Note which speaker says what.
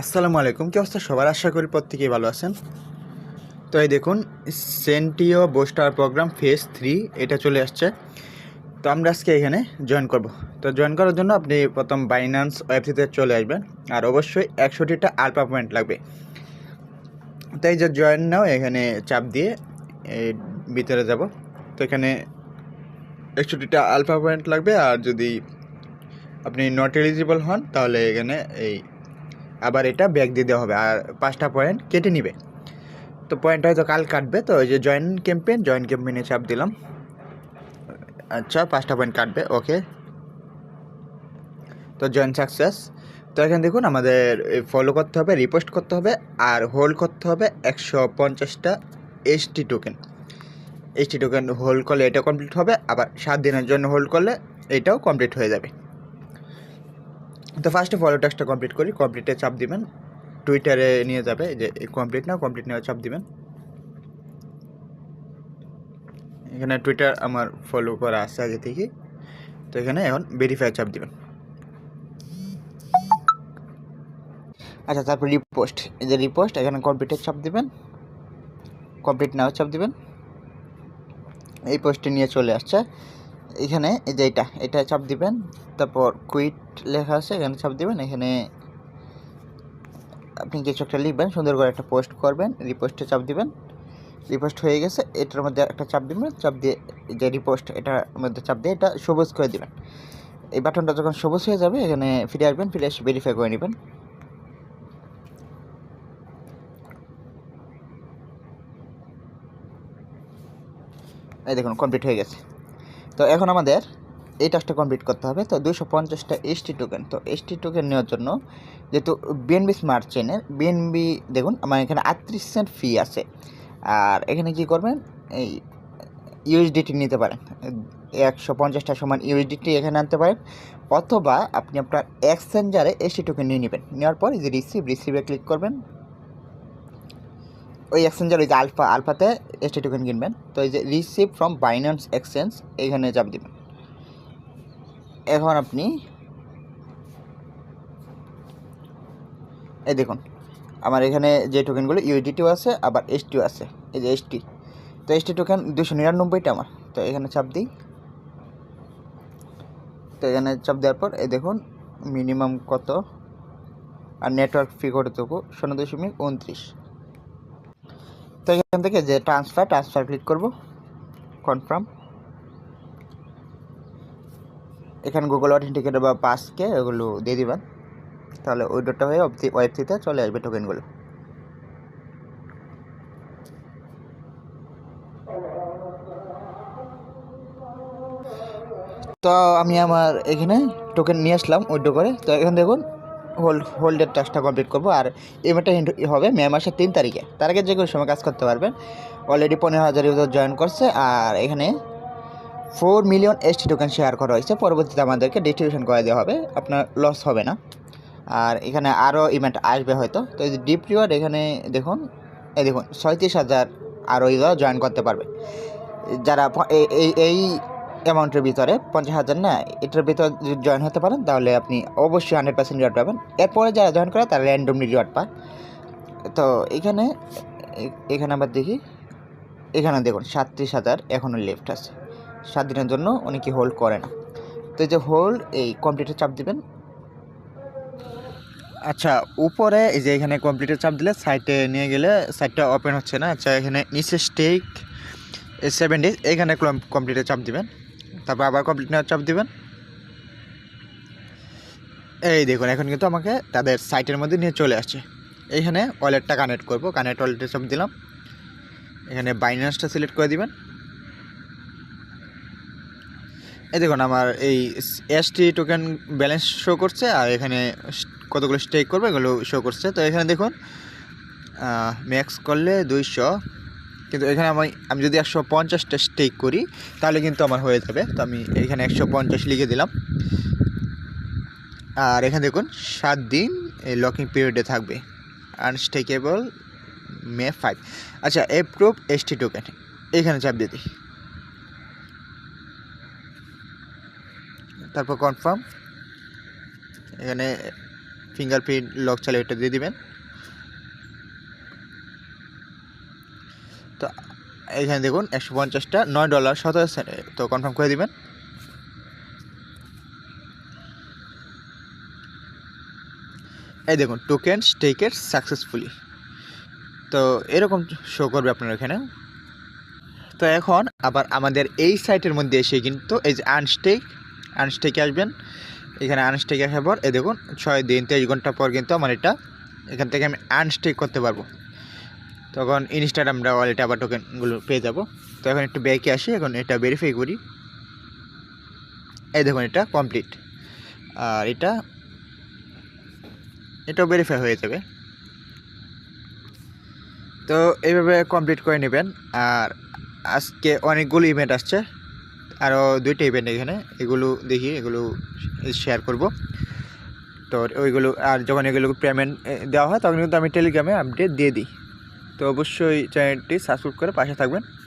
Speaker 1: আসসালামু আলাইকুম, কি অবস্থা সবার? আশা করি প্রত্যেকেই ভালো আছেন। তো এই দেখুন, সেন্টিও বুস্টার প্রোগ্রাম ফেজ 3 এটা চলে আসছে। তো আমরা আজকে এখানে জয়েন করব। তো জয়েন করার জন্য আপনি প্রথম বাইন্যান্স ওয়েবসাইটে চলে আসবেন, আর অবশ্যই 100টা আলফা পয়েন্ট লাগবে। তো এই যে জয়েন নাও, এখানে চাপ দিয়ে এই ভিতরে যাব। তো এখানে 100টা আলফা পয়েন্ট লাগবে, আর যদি আপনি নট এলিজিবল হন তাহলে এখানে এই আবার এটা ব্যাক দিয়ে দেওয়া হবে, আর 5টা পয়েন্ট কেটে নিবে। তো পয়েন্ট হয়তো কাল কাটবে। তো ওই যে জয়েন ক্যাম্পেইনে চাপ দিলাম। আচ্ছা, 5টা পয়েন্ট কাটবে, ওকে। তো জয়েন সাকসেস। তো এখানে দেখুন, আমাদের ফলো করতে হবে, রিপোস্ট করতে হবে, আর হোল্ড করতে হবে 150টা এইচটি টোকেন হোল্ড করলে এটা কমপ্লিট হবে, আবার 7 দিনের জন্য হোল্ড করলে এটাও কমপ্লিট হয়ে যাবে। তো ফার্স্টে ফলো টাস্কটা কমপ্লিট করি। কমপ্লিটে চাপ দিবেন, টুইটারে নিয়ে যাবে যে কমপ্লিট নেওয়া চাপ দিবেন। এখানে টুইটার আমার ফলো করা আছে আগে থেকে। তো এখানে এখন ভেরিফাই চাপ দিবেন। আচ্ছা, তারপর রিপোস্ট, এই যে রিপোস্ট, এখানে কমপ্লিটের চাপ দিবেন, কমপ্লিট নাও চাপ দিবেন। এই পোস্টে নিয়ে চলে আসছে। এখানে এই যে এটা চাপ দিবেন, তারপর কুইট লেখা আছে, এখানে চাপ দিবেন। এখানে আপনি কিছু একটা লিখবেন, সুন্দর করে একটা পোস্ট করবেন, রিপোস্টে চাপ দিবেন। রিপোস্ট হয়ে গেছে, এটার মধ্যে একটা চাপ দিবেন, চাপ দিয়ে যে রিপোস্ট এটার মধ্যে চাপ দিয়ে এটা সবুজ করে দিবেন। এই বাটনটা যখন সবুজ হয়ে যাবে, এখানে ফিরে আসবেন, ফিরে এসে ভেরিফাই করে নেবেন। এই দেখুন, কমপ্লিট হয়ে গেছে। তো এখন আমাদের এই টাস্কটা কমপ্লিট করতে হবে। তো 250টা এসটি টোকেন। তো এসটি টোকেন নেওয়ার জন্য যেহেতু বিএনবি স্মার্ট চেনের বিএনবি, দেখুন আমার এখানে 38 সেন্ট ফি আছে। আর এখানে কি করবেন, এই ইউএসডিটি নিতে পারেন, 150টা সমান ইউএসডিটি এখানে আনতে পারেন, অথবা আপনি আপনার এক্সচেঞ্জারে এসটি টোকেন নিয়ে নেবেন। নেওয়ার পর এই যে রিসিভে ক্লিক করবেন। ওই এক্সচেঞ্জার, ওই যে আলফাতে এসটি টোকেন কিনবেন। তো এই যে রিসিভ ফ্রম বাইন্যান্স এক্সচেঞ্জ, এখানে চাপ দিবেন। এখন আপনি এই দেখুন, আমার এখানে যে টোকেনগুলো ইউএসডিটিও আছে, আবার এসটিও আছে। এই যে এসটি, তো এসটি টোকেন 299টা আমার। তো এখানে চাপ দিই। তো এখানে চাপ দেওয়ার পর এই দেখুন মিনিমাম কত, আর নেটওয়ার্ক ফি কতটুকু, 0.29। তো এখান থেকে যে ট্রান্সফার ক্লিক করব, কনফার্ম। এখানে গুগল অথেন্টিকেটর বা পাসকে এগুলো দিয়ে দিবেন, তাহলে ওই ডটটা হয়ে ওয়েবসাইটে চলে আসবে টোকেনগুলো। তো আমি আমার এখানে টোকেন নিয়ে আসলাম উইথড্র করে। তো এখানে দেখুন হোল্ডের টাস্কটা কমপ্লিট করবো, আর পেমেন্টটা হবে মে মাসের 3 তারিখে। তার আগে যে কোনো সময় কাজ করতে পারবেন। অলরেডি 15,000 ইউজার জয়েন করছে, আর এখানে 4 মিলিয়ন এসটি টোকেন শেয়ার করা হয়েছে। পরবর্তীতে আমাদেরকে ডিস্ট্রিবিউশন করে দেওয়া হবে, আপনার লস হবে না। আর এখানে আরও ইভেন্ট আসবে হয়তো। তো এই যে ডিপ রিওয়ার্ড, এখানে দেখুন, এই দেখুন 37,000 আরও ইউজার জয়েন করতে পারবে, যারা এই অ্যামাউন্টের ভিতরে 50,000 না, এটার ভিতরে যদি জয়েন হতে পারেন তাহলে আপনি অবশ্যই 100% রিওয়ার্ড পাবেন। এরপরে যারা জয়েন করে তারা র্যান্ডমলি রিওয়ার্ড পায়। তো এখানে আবার দেখি, এখানে দেখুন 37,000 এখনও লেফট আছে। 7 দিনের জন্য অনেকে হোল্ড করে না। তো এই যে হোল্ড, এই কমপ্লিটে চাপ দিবেন। আচ্ছা, উপরে এই যে এখানে কমপ্লিটে চাপ দিলে সাইটে নিয়ে গেলে সাইটটা ওপেন হচ্ছে না। আচ্ছা, এখানে নিচে স্টেক 7 ডেজ, এখানে কমপ্লিটে চাপ দিবেন, তারপর আবার কমপ্লিট নেওয়ার চাপ দিবেন। এই দেখুন, এখন কিন্তু আমাকে তাদের সাইটের মধ্যে নিয়ে চলে আসছে। এইখানে ওয়ালেটটা কানেক্ট করব, কানেক্ট ওয়ালেটে চাপ দিলাম। এখানে বাইন্যান্সটা সিলেক্ট করে দিবেন। এই দেখুন, আমার এই এসটি টোকেন ব্যালেন্স শো করছে, আর এখানে কতগুলো স্টেক করবে এগুলো শো করছে। তো এখানে দেখুন ম্যাক্স করলে 200, কিন্তু এখানে আমি যদি 150টা স্টেক করি তাহলে কিন্তু আমার হয়ে যাবে। তো আমি এখানে 150 লিখে দিলাম। আর এখানে দেখুন 7 দিন এই লকিং পিরিয়ডে থাকবে, আনস্টেকেবল মে 5। আচ্ছা, অ্যাপ্রুভ এসটি টোকেন, এখানে চাপ দিয়ে দিই, তারপর কনফার্ম। এখানে ফিঙ্গারপ্রিন্ট লক চালিয়ে এটা দিয়ে দিবেন। তো এখানে দেখুন 150টা $9.17, তো কনফার্ম করে দিবেন। এই দেখুন টোকেন স্টেকেড সাকসেসফুলি, তো এরকম শো করবে আপনার এখানে। তো এখন আবার আমাদের এই সাইটের মধ্যে এসে কিন্তু এই যে আনস্টেকে আসবেন। এখানে আনস্টেকে আসার পর এই দেখুন 6 দিন 23 ঘন্টা পর কিন্তু আমার এটা এখান থেকে আমি আনস্টেক করতে পারবো। তখন ইনস্ট্যান্ট আমরা ওয়ালেটে আবার টোকেনগুলো পেয়ে যাব। তো এখন একটু ব্যাকে আসি, এখন এটা ভেরিফাই করি। এই দেখুন এটা কমপ্লিট, আর এটাও ভেরিফাই হয়ে যাবে। তো এইভাবে কমপ্লিট করে নেবেন। আর আজকে অনেকগুলো ইভেন্ট আসছে, আরও 2টা ইভেন্ট এখানে, এগুলো দেখি, এগুলো শেয়ার করব। তো ওইগুলো আর যখন এগুলো পেমেন্ট দেওয়া হয় তখন কিন্তু আমি টেলিগ্রামে আপডেট দিয়ে দিই। তো অবশ্যই চ্যানেলটি সাবস্ক্রাইব করে পাশে থাকবেন।